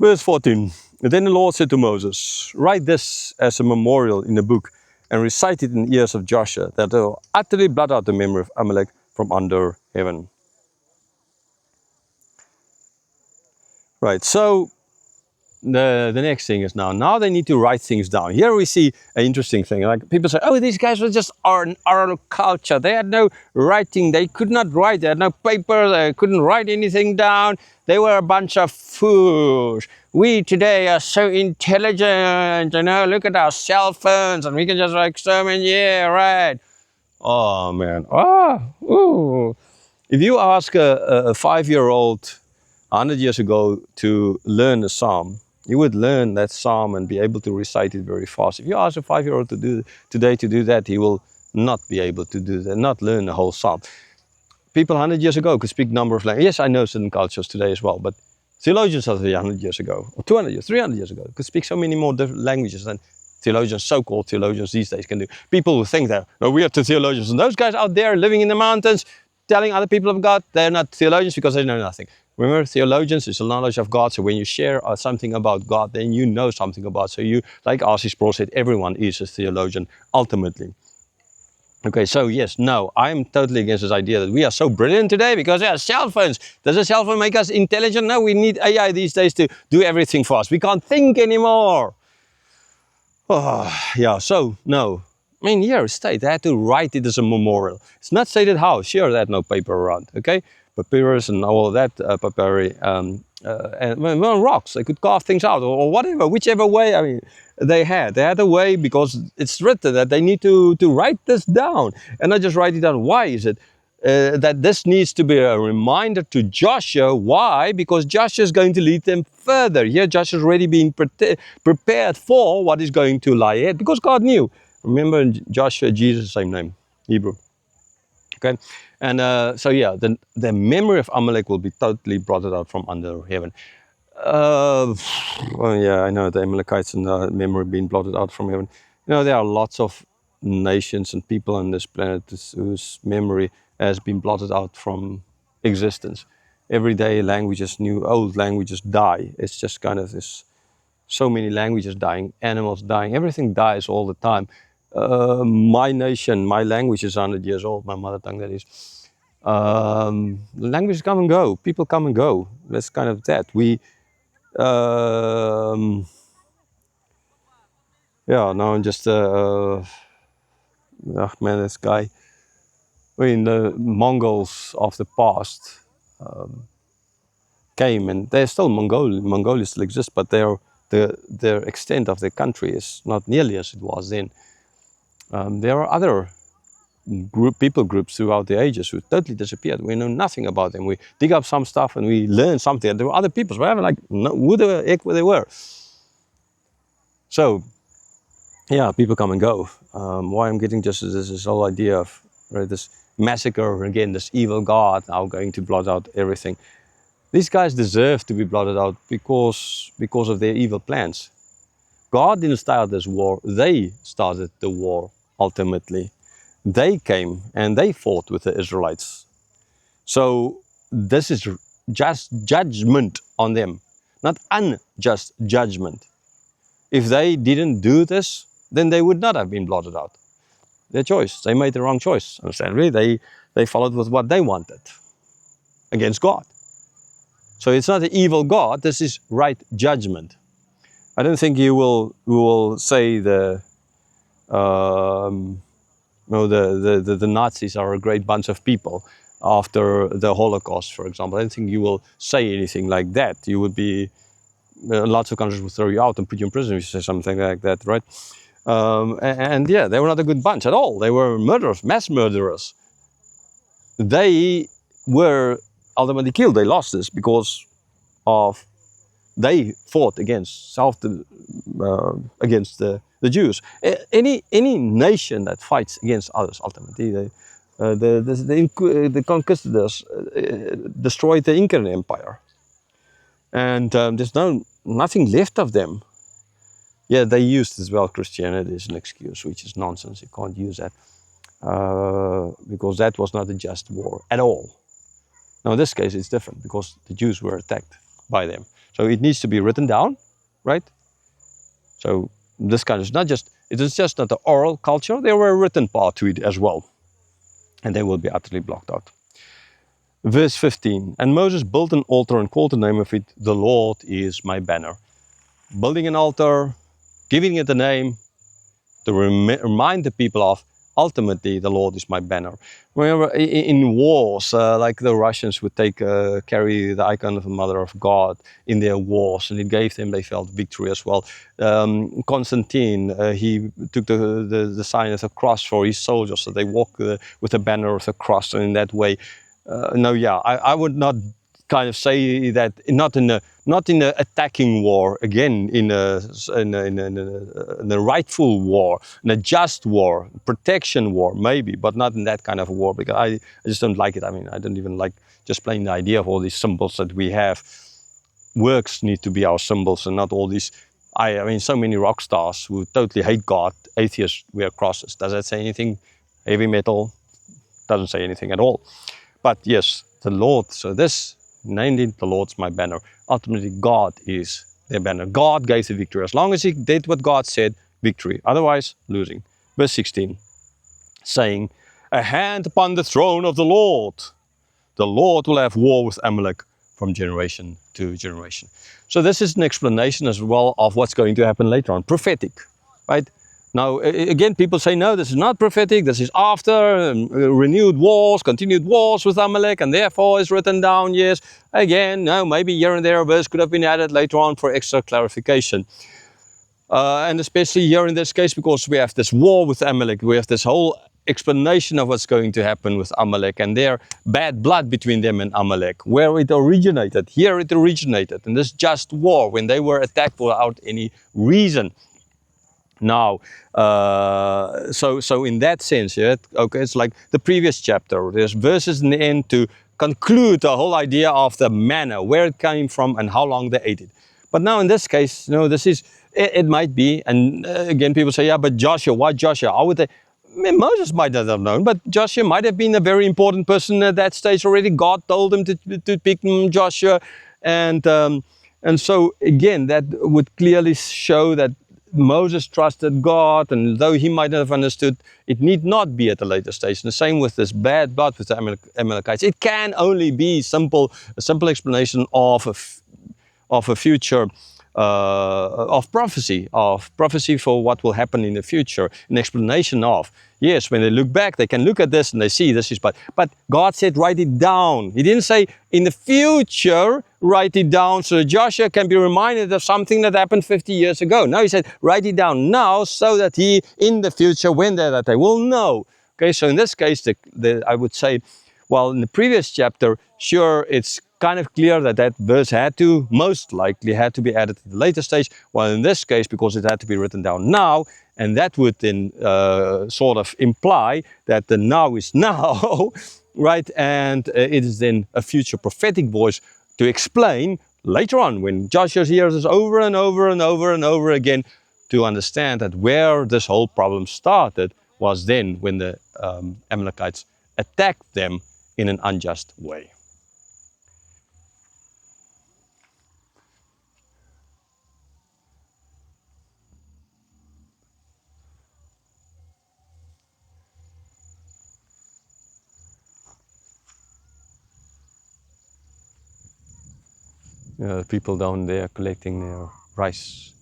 Verse 14. Then the Lord said to Moses, write this as a memorial in a book and recite it in the ears of Joshua, that they will utterly blot out the memory of Amalek from under heaven. Right, so the next thing is now they need to write things down. Here we see an interesting thing. Like people say, oh, these guys were just oral culture. They had no writing. They could not write. They had no paper. They couldn't write anything down. They were a bunch of fools. We today are so intelligent. You know, look at our cell phones, and we can just like so many. Yeah, right. Oh man. Ooh. If you ask a 5-year-old 100 years ago to learn a psalm, you would learn that psalm and be able to recite it very fast. If you ask a 5-year-old today to do that, he will not be able to do that, not learn the whole psalm. People 100 years ago could speak a number of languages. Yes, I know certain cultures today as well, but theologians of 100 years ago, or 200 years, 300 years ago, could speak so many more different languages than theologians, so-called theologians these days can do. People who think that, no, we are the theologians, and those guys out there living in the mountains, telling other people of God, they're not theologians because they know nothing. Remember, theologians is the knowledge of God. So when you share something about God, then you know something about. So you, like R.C. Sproul said, everyone is a theologian ultimately. Okay, so yes, no, I'm totally against this idea that we are so brilliant today because there are cell phones. Does a cell phone make us intelligent? No, we need AI these days to do everything for us. We can't think anymore. Oh, yeah, so no. I mean, here it states they had to write it as a memorial. It's not stated how. Sure, they had no paper around, okay? Papyrus and all of that, papyri, and well, rocks. They could carve things out or whatever, whichever way. I mean, they had a way because it's written that they need to write this down and not just write it down. Why is it? That this needs to be a reminder to Joshua. Why? Because Joshua is going to lead them further. Here Joshua is already being prepared for what is going to lie ahead because God knew. Remember Joshua, Jesus, same name, Hebrew. Okay, and so yeah, the memory of Amalek will be totally blotted out from under heaven. Well, yeah, I know the Amalekites and the memory being blotted out from heaven. You know, there are lots of nations and people on this planet whose memory has been blotted out from existence. Everyday languages, old languages die. It's just kind of this, so many languages dying, animals dying, everything dies all the time. My nation, my language is 100 years old, my mother tongue that is. Languages come and go, people come and go. That's kind of that. Yeah, no, I'm just, oh man, this guy. I mean, the Mongols of the past came, and they're still Mongolia still exists, but their extent of their country is not nearly as it was then. There are other people groups throughout the ages who totally disappeared. We know nothing about them. We dig up some stuff and we learn something. There were other peoples. We haven't like who the heck they were. So, yeah, people come and go. Why I'm getting just this whole idea of this massacre again, this evil God now going to blot out everything. These guys deserve to be blotted out because of their evil plans. God didn't start this war. They started the war ultimately. They came and they fought with the Israelites. So this is just judgment on them, not unjust judgment. If they didn't do this, then they would not have been blotted out. Their choice. They made the wrong choice. Understandably, they followed with what they wanted against God. So it's not an evil God. This is right judgment. I don't think you will say the Nazis are a great bunch of people after the Holocaust, for example. I don't think you will say anything like that. You would be, lots of countries will throw you out and put you in prison if you say something like that, right? And yeah, they were not a good bunch at all. They were murderers, mass murderers. They were ultimately killed. They lost this because of they fought against the Jews. Any nation that fights against others, ultimately, the conquistadors destroyed the Incan Empire, and there's nothing left of them. Yeah, they used as well Christianity as an excuse, which is nonsense. You can't use that because that was not a just war at all. Now in this case it's different because the Jews were attacked by them. So it needs to be written down, right? So this kind is not just, it is just not the oral culture, there were a written part to it as well. And they will be utterly blocked out. Verse 15, and Moses built an altar and called the name of it, the Lord is my banner. Building an altar, giving it a name, to remind the people of ultimately the Lord is my banner. Remember in wars, like the Russians would carry the icon of the Mother of God in their wars, and it gave them, they felt victory as well. Constantine, he took the sign of the cross for his soldiers, so they walk with the banner of the cross, and in that way, no, yeah, I would not kind of say that, not in a attacking war, again in a rightful war, in a just war, protection war maybe, but not in that kind of a war, because I just don't like it. I mean, I don't even like just plain the idea of all these symbols that we have. Works need to be our symbols and not all these. I mean, so many rock stars who totally hate God, atheists wear crosses. Does that say anything? Heavy metal doesn't say anything at all. But yes, the Lord, so this named it, the Lord's my banner. Ultimately, God is their banner. God gave the victory. As long as he did what God said, victory. Otherwise, losing. Verse 16, saying, a hand upon the throne of the Lord. The Lord will have war with Amalek from generation to generation. So this is an explanation as well of what's going to happen later on. Prophetic, right? Now, again, people say, no, this is not prophetic. This is after renewed wars, continued wars with Amalek, and therefore is written down. Yes, again, no, maybe here and there a verse could have been added later on for extra clarification. And especially here in this case, because we have this war with Amalek, we have this whole explanation of what's going to happen with Amalek and their bad blood between them and Amalek, where it originated. Here it originated in this just war when they were attacked without any reason. Now, so in that sense, yeah, okay, it's like the previous chapter. There's verses in the end to conclude the whole idea of the manna, where it came from and how long they ate it. But now in this case, this is, it might be, and again, people say, yeah, but Joshua, why Joshua? How would they? I mean, Moses might not have known, but Joshua might have been a very important person at that stage already. God told him to pick Joshua, and so again, that would clearly show that Moses trusted God, and though he might not have understood, it need not be at a later stage. And the same with this bad blood with the Amalekites. It can only be a simple explanation of a future, of prophecy for what will happen in the future, an explanation of. Yes, when they look back, they can look at this and they see this is bad. But God said, write it down. He didn't say, in the future, write it down so Joshua can be reminded of something that happened 50 years ago. No, he said, write it down now so that he, in the future, when that they will know. Okay, so in this case, I would say, well, in the previous chapter, sure, it's kind of clear that that verse most likely had to be added at the later stage, while in this case, because it had to be written down now, and that would then sort of imply that the now is now, right? And it is then a future prophetic voice to explain later on, when Joshua hears this over and over and over and over again, to understand that where this whole problem started was then when the Amalekites attacked them in an unjust way. People down there collecting their rice.